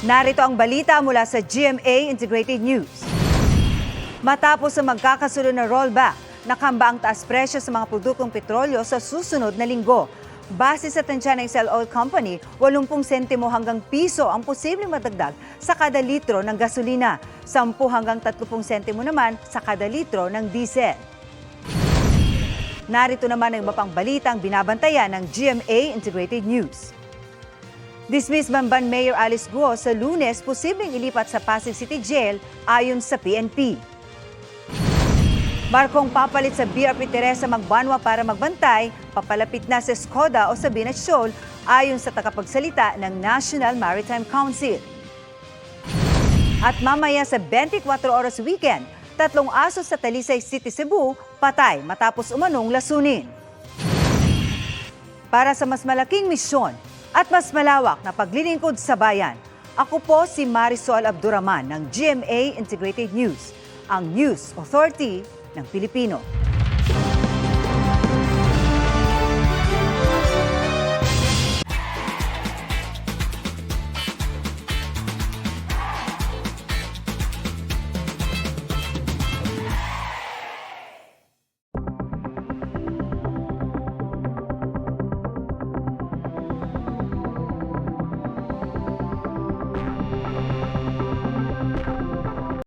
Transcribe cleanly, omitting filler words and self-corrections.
Narito ang balita mula sa GMA Integrated News. Matapos ang magkakasunod na rollback, nakamba ang taas presyo sa mga produktong petrolyo sa susunod na linggo. Base sa tansya ng Excel Oil Company, 80 sentimo hanggang piso ang posibleng madagdag sa kada litro ng gasolina, 10 hanggang 30 sentimo naman sa kada litro ng diesel. Narito naman ang iba pang balitang binabantayan ng GMA Integrated News. Dismiss Bamban Mayor Alice Guo sa Lunes posibleng ilipat sa Pasig City Jail ayon sa PNP. Barkong papalit sa BRP Teresa Magbanwa para magbantay, papalapit na sa Skoda o sa Binat Shoal ayon sa tagapagsalita ng National Maritime Council. At mamaya sa 24 oras weekend, 3 aso sa Talisay City, Cebu, patay matapos umanong lasunin. Para sa mas malaking misyon at mas malawak na paglilingkod sa bayan, ako po si Marisol Abduraman ng GMA Integrated News, ang News Authority ng Pilipino.